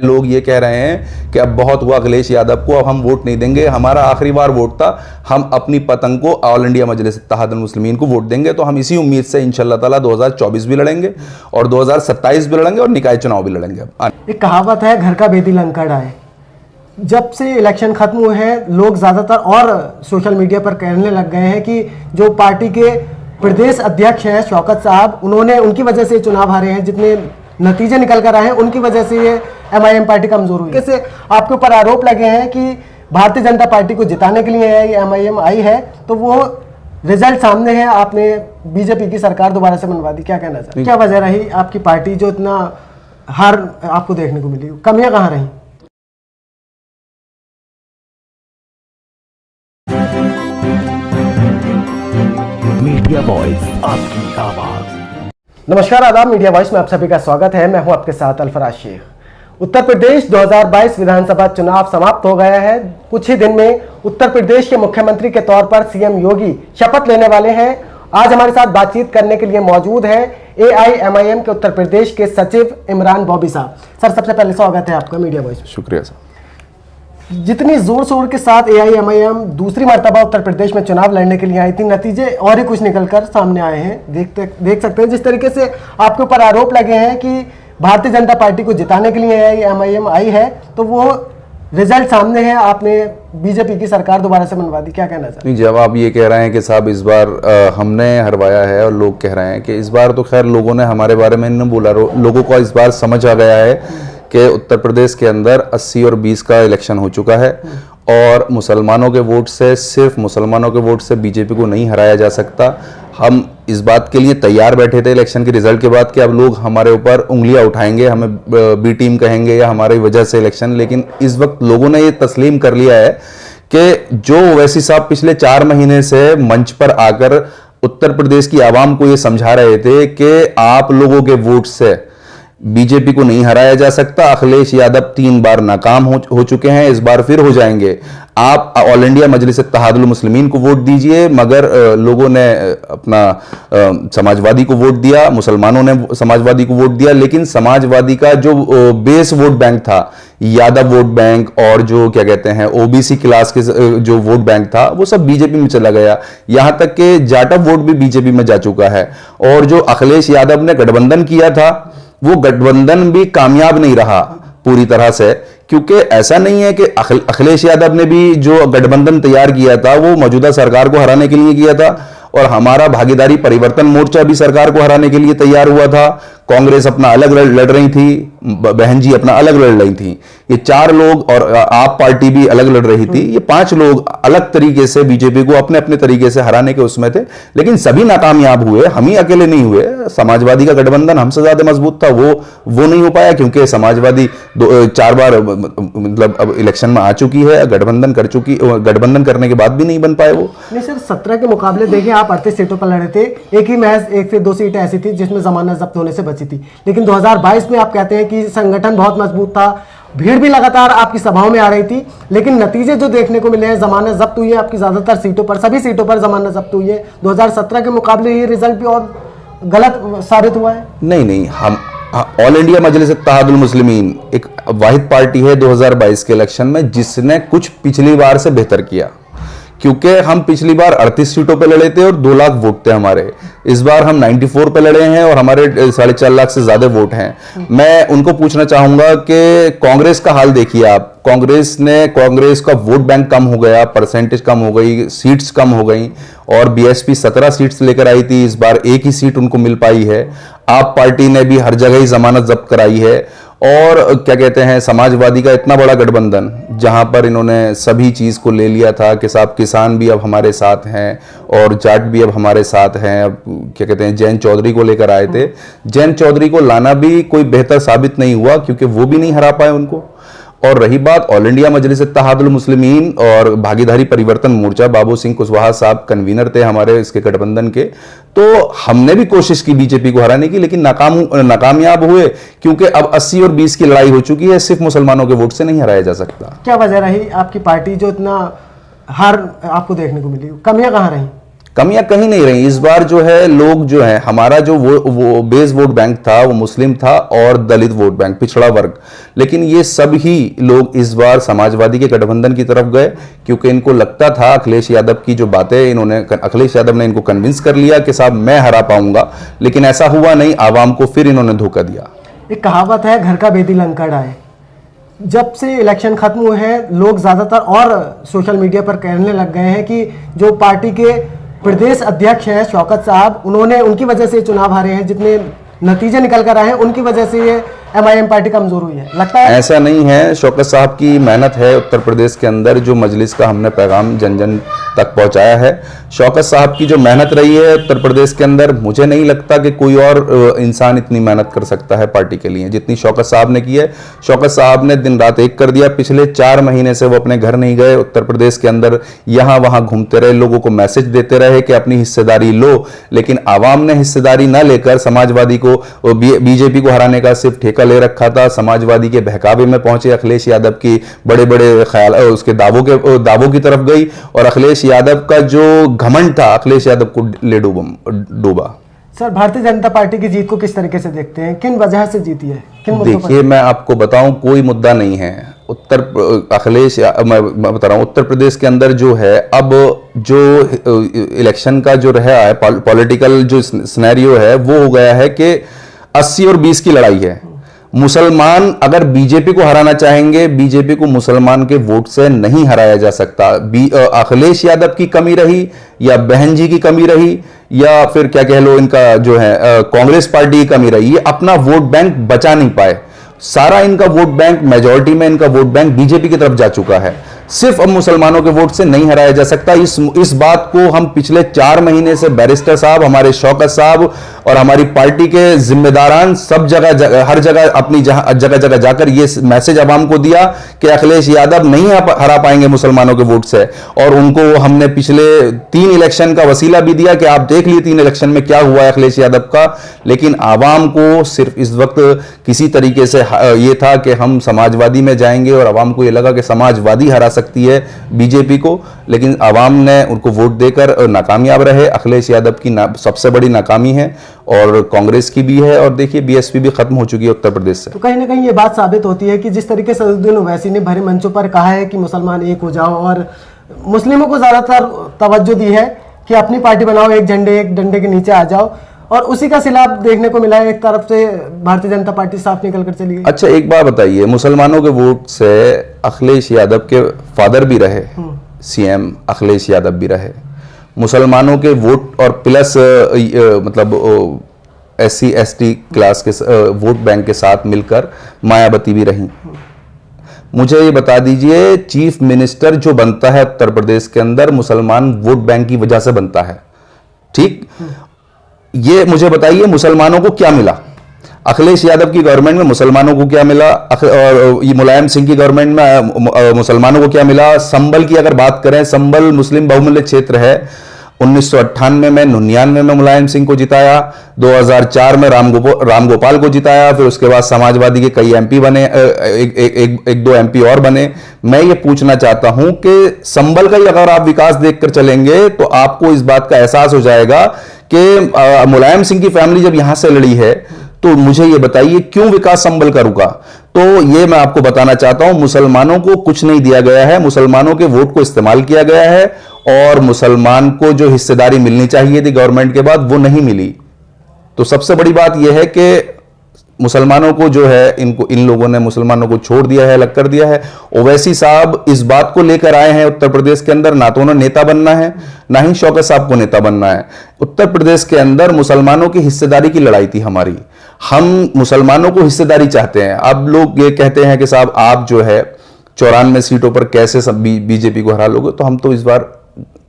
लोग ये कह रहे हैं कि अब बहुत हुआ अखिलेश यादव को, अब हम वोट नहीं देंगे, हमारा आखिरी बार वोट था, हम अपनी पतंग को ऑल इंडिया मजलिस इत्तेहादुल मुस्लिमीन को वोट देंगे। तो हम इसी उम्मीद से इंशाअल्लाह ताला 2024 भी लड़ेंगे और 2027 भी लड़ेंगे और निकाय चुनाव भी लड़ेंगे। एक कहावत है, घर का बेदी लंकड़ आए। जब से इलेक्शन खत्म हुए हैं, लोग ज़्यादातर और सोशल मीडिया पर कहने लग गए हैं कि जो पार्टी के प्रदेश अध्यक्ष हैं शौकत साहब, उनकी वजह से चुनाव हारे हैं, जितने नतीजे निकल कर आए हैं उनकी वजह से ये MIM पार्टी कमजोर हुई। कैसे आपके ऊपर आरोप लगे हैं कि भारतीय जनता पार्टी को जिताने के लिए ये MIM आई है, तो वो रिजल्ट सामने है, आपने बीजेपी की सरकार दोबारा से बनवा दी। क्या कहना चाहते हैं, क्या वजह रही आपकी पार्टी जो इतना हार आपको देखने को मिली, कमियां कहाँ रही? मीडिया वॉइस, आपकी आवाज। नमस्कार, आदाब। मीडिया वॉइस में आप सभी का स्वागत है। मैं हूं आपके साथ अल्फराज शेख। उत्तर प्रदेश 2022 विधानसभा चुनाव समाप्त हो गया है। कुछ ही दिन में उत्तर प्रदेश के मुख्यमंत्री के तौर पर CM योगी शपथ लेने वाले हैं। आज हमारे साथ बातचीत करने के लिए मौजूद हैं AIMIM के उत्तर प्रदेश के सचिव इमरान बॉबी साहब। सर, सबसे पहले स्वागत है आपका मीडिया वॉइस में। शुक्रिया सर। जितनी जोर शोर के साथ AIMIM दूसरी मर्तबा उत्तर प्रदेश में चुनाव लड़ने के लिए आई थी, नतीजे और ही कुछ निकलकर सामने आए हैं। देख सकते हैं जिस तरीके से आपके ऊपर आरोप लगे हैं कि भारतीय जनता पार्टी को जिताने के लिए AIMIM आई है, तो वो रिजल्ट सामने है, आपने बीजेपी की सरकार दोबारा से बनवा दी। क्या कहना चाहते हैं? जब आप ये कह रहे हैं कि साहब इस बार हमने हरवाया है और लोग कह रहे हैं कि इस बार तो खैर लोगों ने हमारे बारे में नहीं बोला, लोगों को इस बार समझ आ गया है कि उत्तर प्रदेश के अंदर 80 और 20 का इलेक्शन हो चुका है और मुसलमानों के वोट से, सिर्फ मुसलमानों के वोट से बीजेपी को नहीं हराया जा सकता। हम इस बात के लिए तैयार बैठे थे इलेक्शन के रिजल्ट के बाद कि अब लोग हमारे ऊपर उंगलियां उठाएंगे, हमें बी टीम कहेंगे या हमारी वजह से इलेक्शन, लेकिन इस वक्त लोगों ने ये तस्लीम कर लिया है कि जो ओवैसी साहब पिछले 4 महीने से मंच पर आकर उत्तर प्रदेश की आवाम को ये समझा रहे थे कि आप लोगों के वोट से बीजेपी को नहीं हराया जा सकता। अखिलेश यादव 3 बार नाकाम हो चुके हैं, इस बार फिर हो जाएंगे। आप ऑल इंडिया मजलिस इत्तेहादुल मुस्लिमीन को वोट दीजिए, मगर लोगों ने अपना समाजवादी को वोट दिया, मुसलमानों ने समाजवादी को वोट दिया, लेकिन समाजवादी का जो बेस वोट बैंक था, यादव वोट बैंक और जो क्या कहते हैं OBC क्लास के जो वोट बैंक था, वो सब बीजेपी में चला गया। यहां तक कि जाटव वोट भी बीजेपी में जा चुका है। और जो अखिलेश यादव ने गठबंधन किया था, वो गठबंधन भी कामयाब नहीं रहा पूरी तरह से, क्योंकि ऐसा नहीं है कि अखिलेश यादव ने भी जो गठबंधन तैयार किया था वो मौजूदा सरकार को हराने के लिए किया था, और हमारा भागीदारी परिवर्तन मोर्चा भी सरकार को हराने के लिए तैयार हुआ था। कांग्रेस अपना अलग लड़ रही थी, बहन जी अपना अलग लड़ रही थी, ये 4 लोग, और आप पार्टी भी अलग लड़ रही थी। ये 5 लोग अलग तरीके से बीजेपी को अपने अपने तरीके से हराने के उसमें थे, लेकिन सभी नाकामयाब हुए, हम ही अकेले नहीं हुए। समाजवादी का गठबंधन हमसे ज्यादा मजबूत था, वो नहीं हो पाया, क्योंकि समाजवादी 4 बार मतलब अब इलेक्शन में आ चुकी है, गठबंधन करने के बाद भी नहीं बन पाए वो। नहीं सर, 17 के मुकाबले देखिए आप 38 सीटों पर लड़े थे, एक ही महज 1 से 2 सीटें ऐसी थी जिसमें जमानत जब्त होने से बची थी। लेकिन 2022 में आप कहते हैं कि संगठन बहुत मजबूत था, भीड़ भी लगातार आपकी सभाओं में आ रही थी, लेकिन नतीजे जो देखने को मिले हैं, जमानत जब्त हुई है आपकी ज्यादातर सीटों पर, सभी सीटों पर जमानत जब्त हुई है। 2017 के मुकाबले ये रिजल्ट भी और गलत साबित हुआ है। नहीं, हम ऑल इंडिया मजलिस इत्तेहादुल मुस्लिमीन एक वाहिद पार्टी है 2022 के इलेक्शन में जिसने कुछ पिछली बार से बेहतर किया, क्योंकि हम पिछली बार 38 सीटों पे लड़े थे और 2 लाख वोट थे हमारे। इस बार हम 94 पे लड़े हैं और हमारे 4.5 लाख से ज्यादा वोट हैं। मैं उनको पूछना चाहूंगा कि कांग्रेस का हाल देखिए आप। कांग्रेस का वोट बैंक कम हो गया, परसेंटेज कम हो गई, सीट्स कम हो गई, और BSP 17 सीट्स लेकर आई थी, इस बार 1 ही सीट उनको मिल पाई है। आप पार्टी ने भी हर जगह ही जमानत जब्त कराई है, और क्या कहते हैं समाजवादी का इतना बड़ा गठबंधन जहां पर इन्होंने सभी चीज को ले लिया था कि साहब किसान भी अब हमारे साथ हैं और जाट भी अब हमारे साथ हैं। अब क्या कहते हैं जैन चौधरी को लेकर आए थे, जैन चौधरी को लाना भी कोई बेहतर साबित नहीं हुआ, क्योंकि वो भी नहीं हरा पाए उनको। और रही बात ऑल इंडिया मजलिस इत्तेहादुल मुस्लिमीन और भागीदारी परिवर्तन मोर्चा, बाबू सिंह कुशवाहा साहब कन्वीनर थे हमारे इसके गठबंधन के, तो हमने भी कोशिश की बीजेपी को हराने की, लेकिन नाकामयाब हुए, क्योंकि अब 80 और 20 की लड़ाई हो चुकी है, सिर्फ मुसलमानों के वोट से नहीं हराया जा सकता। क्या वजह रही आपकी पार्टी जो इतना हार आपको देखने को मिली, कमियां कहाँ रही? कमियां कहीं नहीं रही। इस बार जो है लोग जो है, हमारा जो वो बेस वोट बैंक था वो मुस्लिम था और दलित वोट बैंक, पिछड़ा वर्ग, लेकिन ये सब ही लोग इस बार समाजवादी के गठबंधन की तरफ गए, क्योंकि इनको लगता था अखिलेश यादव की जो बातें, अखिलेश यादव ने इनको कन्विंस कर लिया कि साहब मैं हरा पाऊंगा, लेकिन ऐसा हुआ नहीं। आवाम को फिर इन्होंने धोखा दिया। एक कहावत है, घर का बेदी लंका डाहे। जब से इलेक्शन खत्म हुए हैं, लोग ज़्यादातर और सोशल मीडिया पर कहने लग गए हैं कि जो पार्टी के प्रदेश अध्यक्ष हैं शौकत साहब, उनकी वजह से चुनाव हारे हैं। जितने नतीजे निकल कर आए हैं उनकी वजह से ये एमआईएम पार्टी कमजोर हुई है, लगता है? ऐसा नहीं है, शौकत साहब की मेहनत है। उत्तर प्रदेश के अंदर जो मजलिस का हमने पैगाम जन जन तक पहुंचाया है, शौकत साहब की जो मेहनत रही है उत्तर प्रदेश के अंदर, मुझे नहीं लगता कि कोई और इंसान इतनी मेहनत कर सकता है पार्टी के लिए जितनी शौकत साहब ने की है। शौकत साहब ने दिन रात एक कर दिया। पिछले 4 महीने से वो अपने घर नहीं गए, उत्तर प्रदेश के अंदर यहाँ वहां घूमते रहे, लोगों को मैसेज देते रहे कि अपनी हिस्सेदारी लो, लेकिन आवाम ने हिस्सेदारी न लेकर समाजवादी को, बीजेपी को हराने का सिर्फ ठेका ले रखा था। समाजवादी के बहकावे में पहुंचे, अखिलेश यादव की बड़े बड़े ख्याल उसके दावों की तरफ गई, और अखिलेश यादव का जो घमंड था अखिलेश यादव को ले डूबा। सर, भारतीय जनता पार्टी की जीत को किस तरीके से देखते हैं? किन वजह से जीती है? किन मुद्दों पर? देखिए, मैं आपको बताऊं, कोई मुद्दा नहीं है। मैं बता रहा हूं, उत्तर प्रदेश के अंदर जो है, अब जो इलेक्शन का जो रहा है, पॉलिटिकल जो सिनेरियो है वो हो गया है कि 80 और 20 की लड़ाई है। मुसलमान अगर बीजेपी को हराना चाहेंगे, बीजेपी को मुसलमान के वोट से नहीं हराया जा सकता। अखिलेश यादव की कमी रही, या बहन जी की कमी रही, या फिर क्या कह लो इनका जो है कांग्रेस पार्टी की कमी रही, ये अपना वोट बैंक बचा नहीं पाए। सारा इनका वोट बैंक, मेजॉरिटी में इनका वोट बैंक बीजेपी की तरफ जा चुका है। सिर्फ अब मुसलमानों के वोट से नहीं हराया जा सकता। इस बात को हम पिछले 4 महीने से बैरिस्टर साहब, हमारे शौकत साहब और हमारी पार्टी के जिम्मेदारान सब जगह, हर जगह, अपनी जगह जाकर ये मैसेज आवाम को दिया कि अखिलेश यादव नहीं हरा पाएंगे मुसलमानों के वोट से। और उनको हमने पिछले 3 इलेक्शन का वसीला भी दिया कि आप देख लिए 3 इलेक्शन में क्या हुआ है अखिलेश यादव का। लेकिन आवाम को सिर्फ इस वक्त किसी तरीके से ये था कि हम समाजवादी में जाएंगे, और आवाम को ये लगा कि समाजवादी हरा सकती है बीजेपी को, लेकिन आवाम ने उनको वोट देकर नाकामयाब रहे। अखिलेश यादव की सबसे बड़ी नाकामी है, और कांग्रेस की भी है, और देखिए बीएसपी भी खत्म हो चुकी है उत्तर प्रदेश से। तो कहीं ना कहीं ये बात साबित होती है कि जिस तरीके से असदुद्दीन ओवैसी ने भरे मंचों पर कहा है कि मुसलमान एक हो जाओ, और मुस्लिमों को ज्यादातर तवज्जो दी है कि अपनी पार्टी बनाओ, एक झंडे एक डंडे के नीचे आ जाओ, और उसी का सिलाब देखने को मिला है। एक तरफ से भारतीय जनता पार्टी साफ निकल कर चली गई। अच्छा, एक बात बताइए, मुसलमानों के वोट से अखिलेश यादव के फादर भी रहे, सीएम अखिलेश यादव भी रहे। मुसलमानों के वोट और प्लस मतलब SC ST क्लास के वोट बैंक के साथ मिलकर मायावती भी रही। मुझे ये बता दीजिए, चीफ मिनिस्टर जो बनता है उत्तर प्रदेश के अंदर मुसलमान वोट बैंक की वजह से बनता है, ठीक? ये मुझे बताइए, मुसलमानों को क्या मिला? अखिलेश यादव की गवर्नमेंट में मुसलमानों को क्या मिला? और ये मुलायम सिंह की गवर्नमेंट में मुसलमानों को क्या मिला? संभल की अगर बात करें, संभल मुस्लिम बहुमूल्य क्षेत्र है। 1998 में 99 में मुलायम सिंह को जिताया, 2004 में रामगोपाल को जिताया, फिर उसके बाद समाजवादी के कई MP बने, एक दो MP और बने। मैं ये पूछना चाहता हूं कि संभल का ही अगर आप विकास देखकर चलेंगे तो आपको इस बात का एहसास हो जाएगा कि मुलायम सिंह की फैमिली जब यहां से लड़ी है, तो मुझे ये बताइए क्यों विकास संभल का रुका? तो ये मैं आपको बताना चाहता हूं, मुसलमानों को कुछ नहीं दिया गया है, मुसलमानों के वोट को इस्तेमाल किया गया है, और मुसलमान को जो हिस्सेदारी मिलनी चाहिए थी गवर्नमेंट के बाद वो नहीं मिली। तो सबसे बड़ी बात यह है कि मुसलमानों को जो है, इन लोगों ने मुसलमानों को छोड़ दिया है, अलग कर दिया है। ओवैसी साहब इस बात को लेकर आए हैं उत्तर प्रदेश के अंदर, ना तो उन्हें नेता बनना है, ना ही शौकत साहब को नेता बनना है। उत्तर प्रदेश के अंदर मुसलमानों की हिस्सेदारी की लड़ाई थी हमारी। हम मुसलमानों को हिस्सेदारी चाहते हैं। अब लोग ये कहते हैं कि साहब आप जो है 94 सीटों पर कैसे बीजेपी को हरा लोगे? तो हम तो इस बार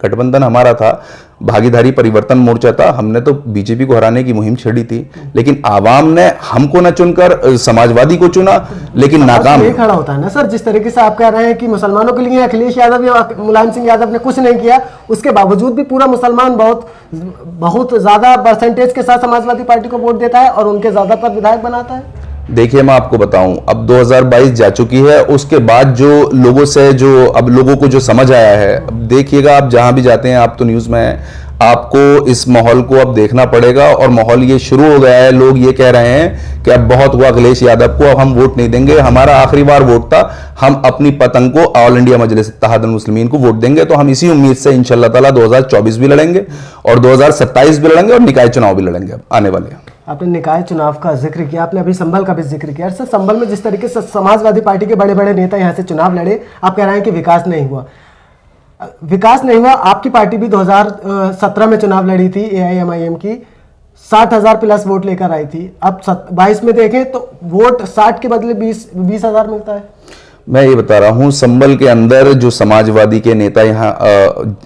गठबंधन हमारा था, भागीदारी परिवर्तन मोर्चा था, हमने तो बीजेपी को हराने की मुहिम छेड़ी थी, लेकिन आवाम ने हमको न चुनकर समाजवादी को चुना, लेकिन नाकाम खड़ा होता है ना सर। जिस तरीके से आप कह रहे हैं कि मुसलमानों के लिए अखिलेश यादव या मुलायम सिंह यादव ने कुछ नहीं किया, उसके बावजूद भी पूरा मुसलमान बहुत ज्यादा परसेंटेज के साथ समाजवादी पार्टी को वोट देता है और उनके ज्यादातर विधायक बनाता है। देखिए, मैं आपको बताऊं, अब 2022 जा चुकी है, उसके बाद जो लोगों से जो अब लोगों को जो समझ आया है, अब देखिएगा आप जहां भी जाते हैं, आप तो न्यूज़ में हैं, आपको इस माहौल को अब देखना पड़ेगा और माहौल ये शुरू हो गया है। लोग ये कह रहे हैं कि अब बहुत हुआ अखिलेश यादव को, अब हम वोट नहीं देंगे। हमारा आखिरी बार वोट था, हम अपनी पतंग को ऑल इंडिया मजलिस इत्तेहादुल मुस्लिमीन को वोट देंगे। तो हम इसी उम्मीद से इंशाअल्लाह ताला 2024 भी लड़ेंगे और 2027 भी लड़ेंगे और निकाय चुनाव भी लड़ेंगे आने वाले। आपने निकाय चुनाव का जिक्र किया, आपने अभी संभल का भी जिक्र किया। सर, संभल में जिस तरीके से समाजवादी पार्टी के बड़े बड़े नेता यहाँ से चुनाव लड़े, आप कह रहे हैं कि विकास नहीं हुआ। विकास नहीं हुआ। आपकी पार्टी भी 2017 में चुनाव लड़ी थी, AIMIM की, 60,000 प्लस वोट लेकर आई थी। अब 22 में देखें तो वोट 60 के बदले 20,000 मिलता है। मैं ये बता रहा हूं, संभल के अंदर जो समाजवादी के नेता यहाँ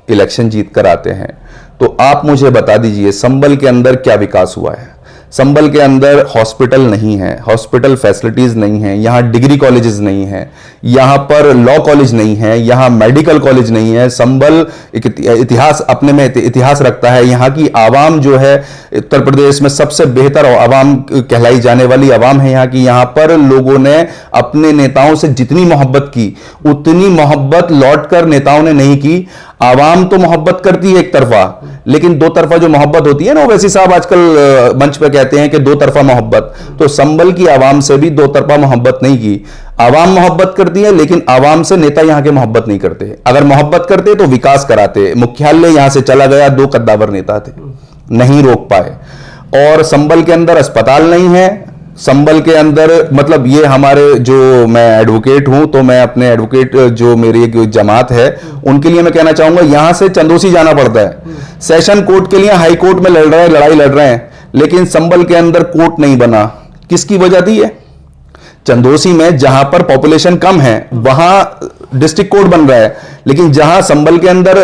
इलेक्शन जीत कर आते हैं, तो आप मुझे बता दीजिए संभल के अंदर क्या विकास हुआ है। संभल के अंदर हॉस्पिटल नहीं है, हॉस्पिटल फैसिलिटीज नहीं है, यहाँ डिग्री कॉलेजेस नहीं है, यहाँ पर लॉ कॉलेज नहीं है, यहाँ मेडिकल कॉलेज नहीं है। संभल एक इतिहास अपने में इतिहास रखता है। यहाँ की आवाम जो है उत्तर प्रदेश में सबसे बेहतर आवाम कहलाई जाने वाली आवाम है यहाँ की। यहाँ पर लोगों ने अपने नेताओं से जितनी मोहब्बत की उतनी मोहब्बत लौट कर नेताओं ने नहीं की। आवाम तो मोहब्बत करती है एक तरफा, लेकिन दो तरफा जो मोहब्बत होती है ना, वैसी साहब आजकल मंच पे कहते हैं कि दो तरफा मोहब्बत। तो संभल की आवाम से भी दो तरफा मोहब्बत नहीं की। आवाम मोहब्बत करती है, लेकिन आवाम से नेता यहां के मोहब्बत नहीं करते। अगर मोहब्बत करते तो विकास कराते। मुख्यालय यहां से चला गया, 2 कद्दावर नेता थे, नहीं रोक पाए। और संभल के अंदर अस्पताल नहीं है। संभल के अंदर मतलब ये हमारे जो, मैं एडवोकेट हूं तो मैं अपने एडवोकेट जो मेरी एक जमात है उनके लिए मैं कहना चाहूंगा, यहां से चंदोसी जाना पड़ता है। सेशन कोर्ट के लिए हाई कोर्ट में लड़ाई लड़ रहे हैं, लेकिन संभल के अंदर कोर्ट नहीं बना। किसकी वजह थी है? चंदोसी में जहां पर पॉपुलेशन कम है वहां डिस्ट्रिक्ट कोर्ट बन रहा है, लेकिन जहां संभल के अंदर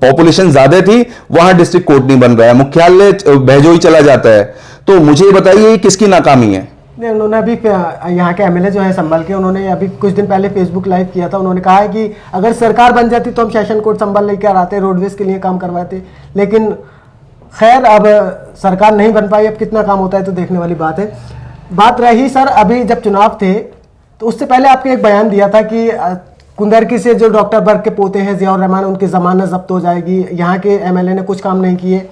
पॉपुलेशन ज्यादा थी वहां डिस्ट्रिक्ट कोर्ट नहीं बन रहा है, मुख्यालय बहजोई चला जाता है। तो मुझे बताइए किसकी नाकामी है? नहीं, उन्होंने अभी यहाँ के MLA जो है संभल के, उन्होंने अभी कुछ दिन पहले फेसबुक लाइव किया था। उन्होंने कहा है कि अगर सरकार बन जाती तो हम सेशन कोर्ट संभल लेकर आते, रोडवेज के लिए काम करवाते। लेकिन खैर अब सरकार नहीं बन पाई, अब कितना काम होता है तो देखने वाली बात है। बात रही सर, अभी जब चुनाव थे तो उससे पहले आपने एक बयान दिया था कि कुंदरकी से जो डॉक्टर बर्ग के पोते हैं जियाउर रहमान, उनकी जमानत जब्त हो जाएगी। यहाँ के MLA ने कुछ काम नहीं किए,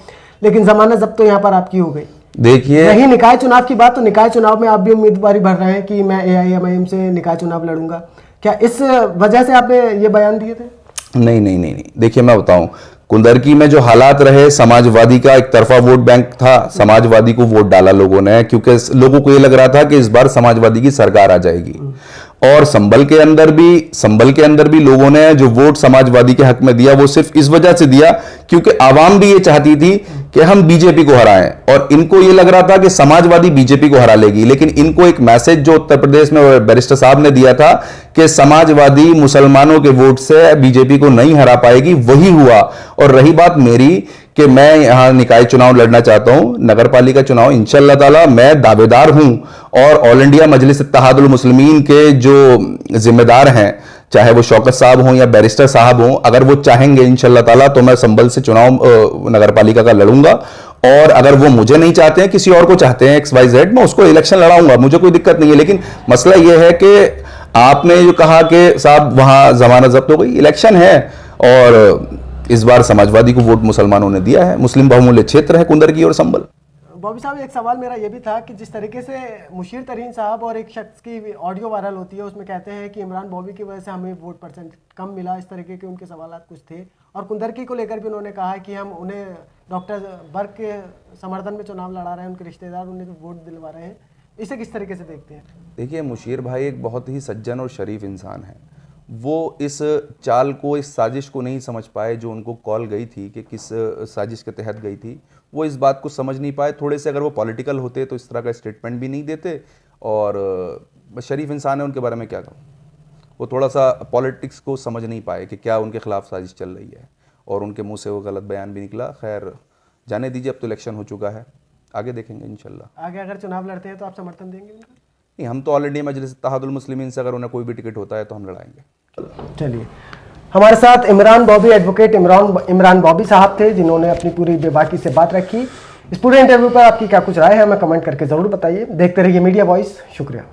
लेकिन जमानत जब्त तो यहाँ पर आपकी हो गई। देखिए, नहीं निकाय चुनाव की बात, तो निकाय चुनाव में आप भी उम्मीदवारी भर रहे हैं कि मैं AIMIM से निकाय चुनाव लड़ूंगा। क्या इस वजह से आपने ये बयान दिए थे? नहीं नहीं नहीं नहीं, देखिए मैं बताऊं, कुंदरकी में जो हालात रहे, समाजवादी का एक तरफा वोट बैंक था। समाजवादी को वोट डाला लोगों ने, क्योंकि लोगों को यह लग रहा था कि इस बार समाजवादी की सरकार आ जाएगी। और संभल के अंदर भी लोगों ने जो वोट समाजवादी के हक में दिया वो सिर्फ इस वजह से दिया क्योंकि आवाम भी ये चाहती थी कि हम बीजेपी को हराएं, और इनको ये लग रहा था कि समाजवादी बीजेपी को हरा लेगी। लेकिन इनको एक मैसेज जो उत्तर प्रदेश में बैरिस्टर साहब ने दिया था कि समाजवादी मुसलमानों के वोट से बीजेपी को नहीं हरा पाएगी, वही हुआ। और रही बात मेरी कि मैं यहां निकाय चुनाव लड़ना चाहता हूं, नगरपालिका चुनाव इंशाअल्लाह ताला मैं दावेदार हूं। और ऑल इंडिया मजलिस इत्तेहादुल मुस्लिमीन के जो जिम्मेदार हैं, चाहे वो शौकत साहब हों या बैरिस्टर साहब हों, अगर वो चाहेंगे इंशाअल्लाह ताला तो मैं संभल से चुनाव नगरपालिका का लड़ूंगा। और अगर वो मुझे नहीं चाहते हैं, किसी और को चाहते हैं XYZ, मैं उसको इलेक्शन लड़ाऊंगा, मुझे कोई दिक्कत नहीं है। लेकिन मसला यह है कि आपने जो कहा कि साहब वहां जमानत जब्त हो गई, इलेक्शन है और इस बार समाजवादी को वोट मुसलमानों ने दिया है। मुस्लिम बहुमूल्य क्षेत्र है कुंदरकी और संभल। बॉबी साहब, एक सवाल मेरा ये भी था कि जिस तरीके से मुशीर तरीन साहब और एक शख्स की ऑडियो वायरल होती है, उसमें कहते हैं कि इमरान बॉबी की वजह से हमें वोट परसेंट कम मिला, इस तरीके के उनके सवाल कुछ थे। और कुंदरकी को लेकर भी उन्होंने कहा कि हम उन्हें डॉक्टर बर्ग के समर्थन में चुनाव लड़ा रहे हैं, उनके रिश्तेदार उन्हें वोट दिलवा रहे हैं। इसे किस तरीके से देखते हैं? देखिए, मुशीर भाई एक बहुत ही सज्जन और शरीफ इंसान है। वो इस चाल को, इस साजिश को नहीं समझ पाए जो उनको कॉल गई थी कि किस साजिश के तहत गई थी। वो इस बात को समझ नहीं पाए। थोड़े से अगर वो पॉलिटिकल होते तो इस तरह का स्टेटमेंट भी नहीं देते। और शरीफ इंसान है, उनके बारे में क्या कहूँ। वो थोड़ा सा पॉलिटिक्स को समझ नहीं पाए कि क्या उनके खिलाफ साजिश चल रही है, और उनके मुंह से वो गलत बयान भी निकला। खैर जाने दीजिए, अब तो इलेक्शन हो चुका है, आगे देखेंगे इंशाल्लाह। आगे अगर चुनाव लड़ते हैं तो आप समर्थन देंगे उनका? नहीं, हम तो ऑल इंडिया मजलिस इत्तेहादुल मुस्लिमीन से अगर उन्हें कोई भी टिकट होता है तो हम लड़ाएंगे। चलिए, हमारे साथ इमरान बॉबी, एडवोकेट इमरान बॉबी साहब थे, जिन्होंने अपनी पूरी बेबाकी से बात रखी। इस पूरे इंटरव्यू पर आपकी क्या कुछ राय है, हमें कमेंट करके ज़रूर बताइए। देखते रहिए मीडिया वॉइस। शुक्रिया।